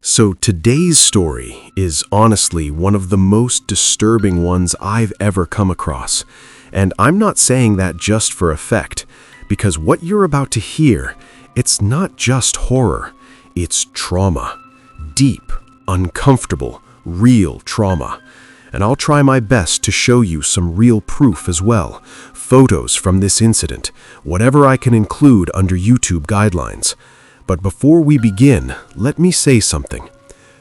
So today's story is honestly one of the most disturbing ones I've ever come across. And I'm not saying that just for effect, because what you're about to hear, it's not just horror, it's trauma. Deep, uncomfortable, real trauma. And I'll try my best to show you some real proof as well, photos from this incident, whatever I can include under YouTube guidelines. But before we begin, let me say something.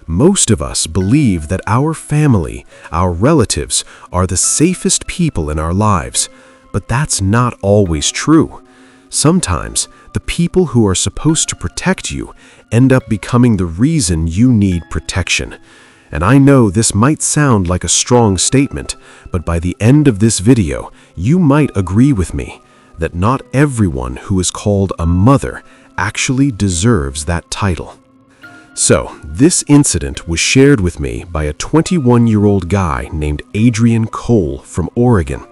Most of us believe that our family, our relatives, are the safest people in our lives, but that's not always true. Sometimes, the people who are supposed to protect you end up becoming the reason you need protection. And I know this might sound like a strong statement, but by the end of this video, you might agree with me that not everyone who is called a mother actually deserves that title. So, this incident was shared with me by a 21-year-old guy named Adrian from Oregon,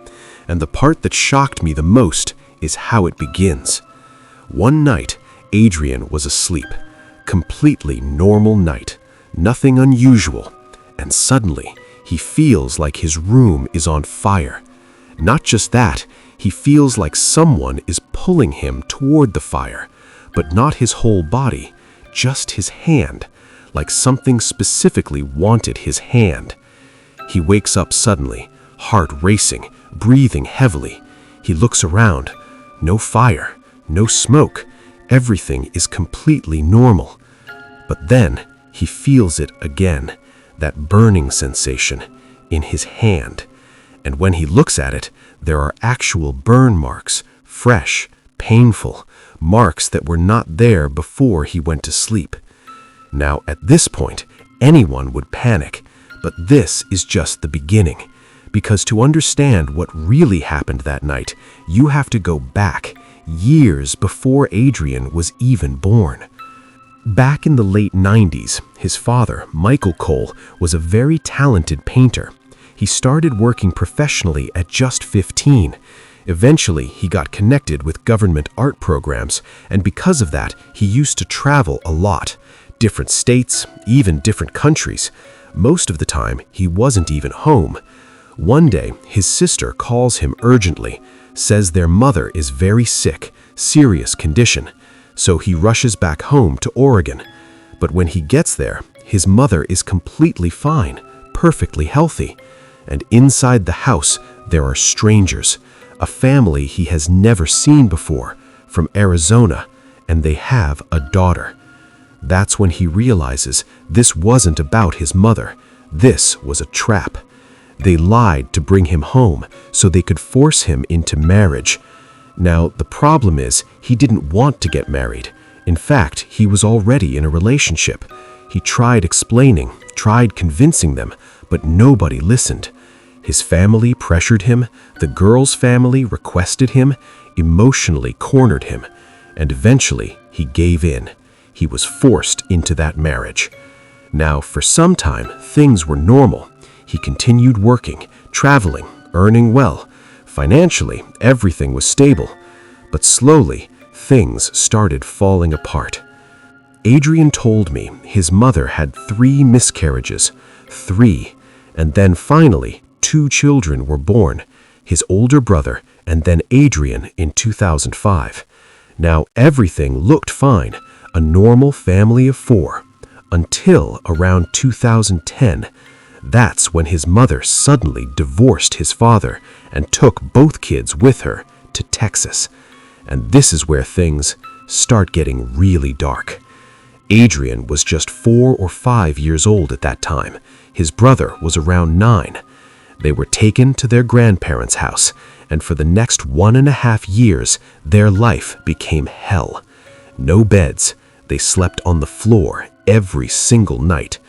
and the part that shocked me the most is how it begins. One night, Adrian was asleep. Completely normal night, nothing unusual, and suddenly, he feels like his room is on fire. Not just that, he feels like someone is pulling him toward the fire, but not his whole body, just his hand, like something specifically wanted his hand. He wakes up suddenly, heart racing, breathing heavily. He looks around. No fire, no smoke. Everything is completely normal. But then he feels it again, that burning sensation in his hand. And when he looks at it, there are actual burn marks, fresh, painful, marks that were not there before he went to sleep. Now, at this point, anyone would panic, but this is just the beginning. Because to understand what really happened that night, you have to go back, years before Adrian was even born. Back in the late 90s, his father, Michael Cole, was a very talented painter. He started working professionally at just 15. Eventually, he got connected with government art programs, and because of that, he used to travel a lot. Different states, even different countries. Most of the time, he wasn't even home. One day, his sister calls him urgently, says their mother is very sick, serious condition. So he rushes back home to Oregon. But when he gets there, his mother is completely fine, perfectly healthy. And inside the house, there are strangers. A family he has never seen before, from Arizona, and they have a daughter. That's when he realizes this wasn't about his mother. This was a trap. They lied to bring him home so they could force him into marriage. Now, the problem is he didn't want to get married. In fact, he was already in a relationship. He tried explaining, tried convincing them, but nobody listened. His family pressured him, the girl's family requested him, emotionally cornered him, and eventually he gave in. He was forced into that marriage. Now, for some time, things were normal. He continued working, traveling, earning well. Financially, everything was stable. But slowly, things started falling apart. Adrian told me his mother had 3 miscarriages. 3. And then finally, 2 children were born, his older brother and then Adrian in 2005. Now everything looked fine, a normal family of 4, until around 2010. That's when his mother suddenly divorced his father and took both kids with her to Texas. And this is where things start getting really dark. Adrian was just 4 or 5 years old at that time. His brother was around 9. They were taken to their grandparents' house, and for the next 1.5 years, their life became hell. No beds. They slept on the floor every single night.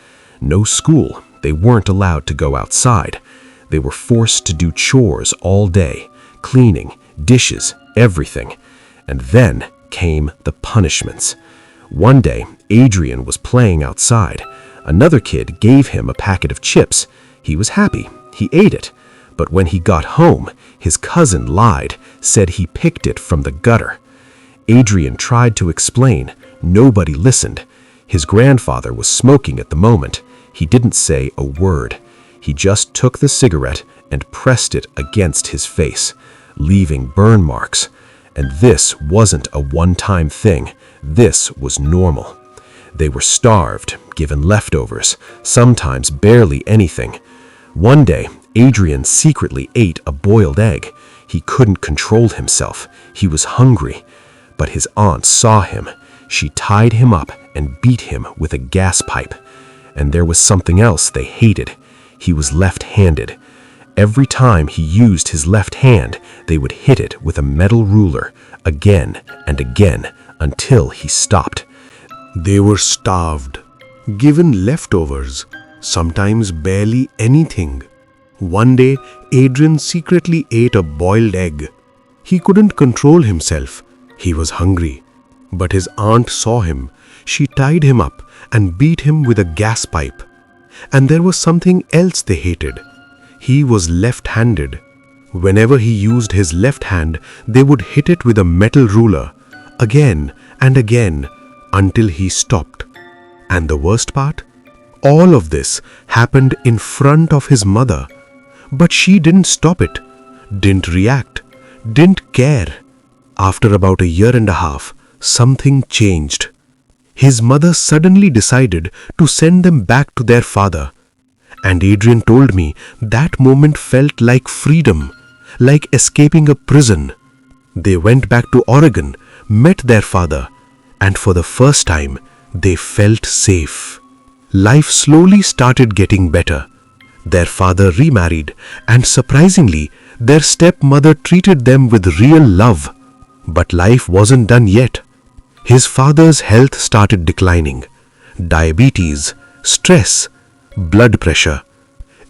No school. They weren't allowed to go outside. They were forced to do chores all day, cleaning, dishes, everything. And then came the punishments. One day, Adrian was playing outside. Another kid gave him a packet of chips. He was happy. He ate it. But when he got home, his cousin lied, said he picked it from the gutter. Adrian tried to explain. Nobody listened. His grandfather was smoking at the moment. He didn't say a word. He just took the cigarette and pressed it against his face, leaving burn marks. And this wasn't a one-time thing. This was normal. They were starved, given leftovers, sometimes barely anything. One day, Adrian secretly ate a boiled egg. He couldn't control himself. He was hungry. But his aunt saw him. She tied him up and beat him with a gas pipe. And there was something else they hated. He was left-handed. Every time he used his left hand, they would hit it with a metal ruler again and again until he stopped. They were starved, given leftovers, sometimes barely anything. One day, Adrian secretly ate a boiled egg. He couldn't control himself. He was hungry. But his aunt saw him. She tied him up and beat him with a gas pipe. And there was something else they hated. He was left-handed. Whenever he used his left hand, they would hit it with a metal ruler, again and again, until he stopped. And the worst part? All of this happened in front of his mother. But she didn't stop it, didn't react, didn't care. After about a year and a half, something changed. His mother suddenly decided to send them back to their father. And Adrian told me that moment felt like freedom, like escaping a prison. They went back to Oregon, met their father, and for the first time, they felt safe. Life slowly started getting better. Their father remarried, and surprisingly, their stepmother treated them with real love. But life wasn't done yet. His father's health started declining. Diabetes, stress, blood pressure.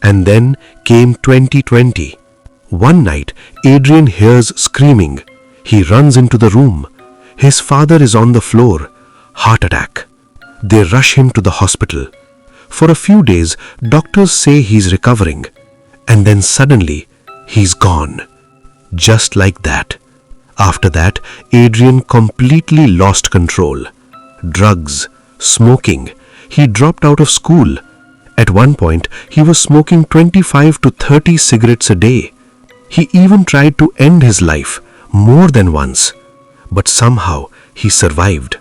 And then came 2020. One night, Adrian hears screaming. He runs into the room. His father is on the floor. Heart attack. They rush him to the hospital. For a few days, doctors say he's recovering. And then suddenly, he's gone. Just like that. After that, Adrian completely lost control. Drugs, smoking. He dropped out of school. At one point, he was smoking 25 to 30 cigarettes a day. He even tried to end his life more than once. But somehow, he survived.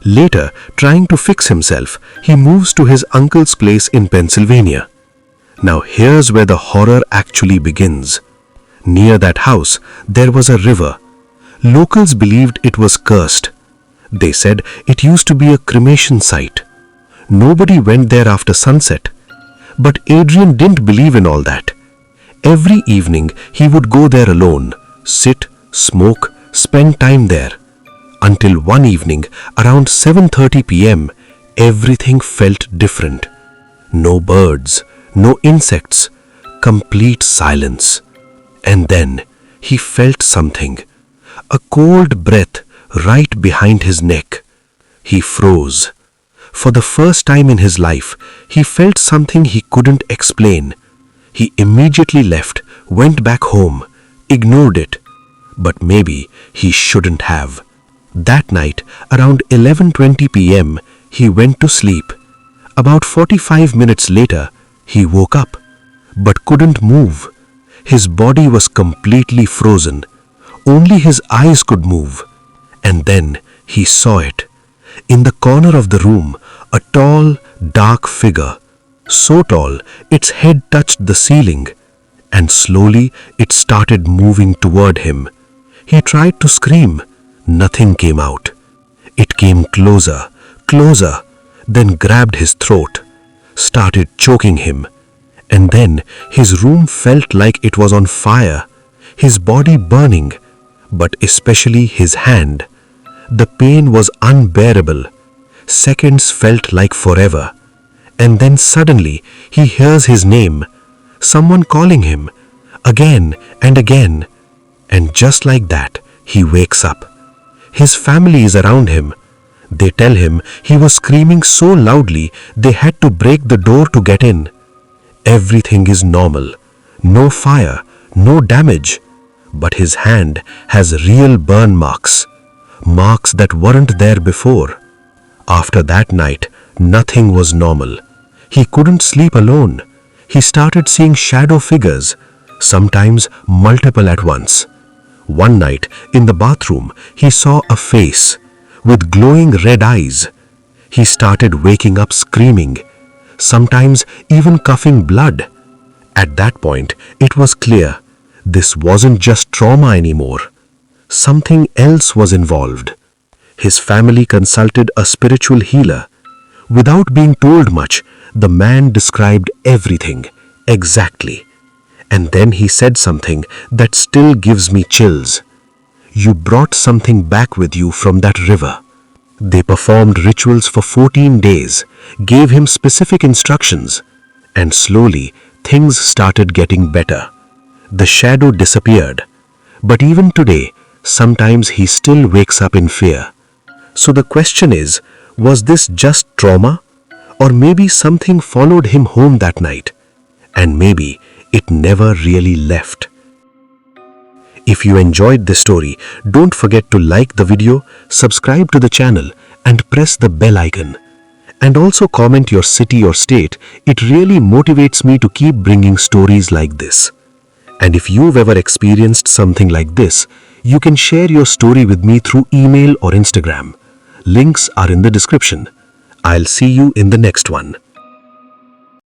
Later, trying to fix himself, he moves to his uncle's place in Pennsylvania. Now here's where the horror actually begins. Near that house, there was a river. Locals believed it was cursed. They said it used to be a cremation site. Nobody went there after sunset. But Adrian didn't believe in all that. Every evening, he would go there alone, sit, smoke, spend time there. Until one evening, around 7:30 p.m., everything felt different. No birds, no insects, complete silence. And then he felt something, a cold breath right behind his neck. He froze. For the first time in his life, he felt something he couldn't explain. He immediately left, went back home, ignored it. But maybe he shouldn't have. That night, around 11:20 p.m., he went to sleep. About 45 minutes later, he woke up, but couldn't move. His body was completely frozen. Only his eyes could move. And then he saw it. In the corner of the room, a tall, dark figure. So tall, its head touched the ceiling. And slowly, it started moving toward him. He tried to scream. Nothing came out. It came closer, closer, then grabbed his throat, started choking him. And then his room felt like it was on fire, his body burning, but especially his hand. The pain was unbearable. Seconds felt like forever. And then suddenly he hears his name, someone calling him, again and again. And just like that, he wakes up. His family is around him. They tell him he was screaming so loudly they had to break the door to get in. Everything is normal. No fire, no damage. But his hand has real burn marks. Marks that weren't there before. After that night, Nothing was normal. He couldn't sleep alone. He started seeing shadow figures, sometimes multiple at once. One night, in the bathroom, he saw a face with glowing red eyes. He started waking up screaming, sometimes even coughing blood. At that point, it was clear this wasn't just trauma anymore. Something else was involved. His family consulted a spiritual healer. Without being told much, the man described everything exactly. And then he said something that still gives me chills. You brought something back with you from that river. They performed rituals for 14 days, gave him specific instructions, and slowly things started getting better. The shadow disappeared. But even today, sometimes he still wakes up in fear. So the question is, was this just trauma? Or maybe something followed him home that night? And maybe it never really left. If you enjoyed this story, don't forget to like the video, subscribe to the channel, and press the bell icon. And also comment your city or state. It really motivates me to keep bringing stories like this. And if you've ever experienced something like this, you can share your story with me through email or Instagram. Links are in the description. I'll see you in the next one.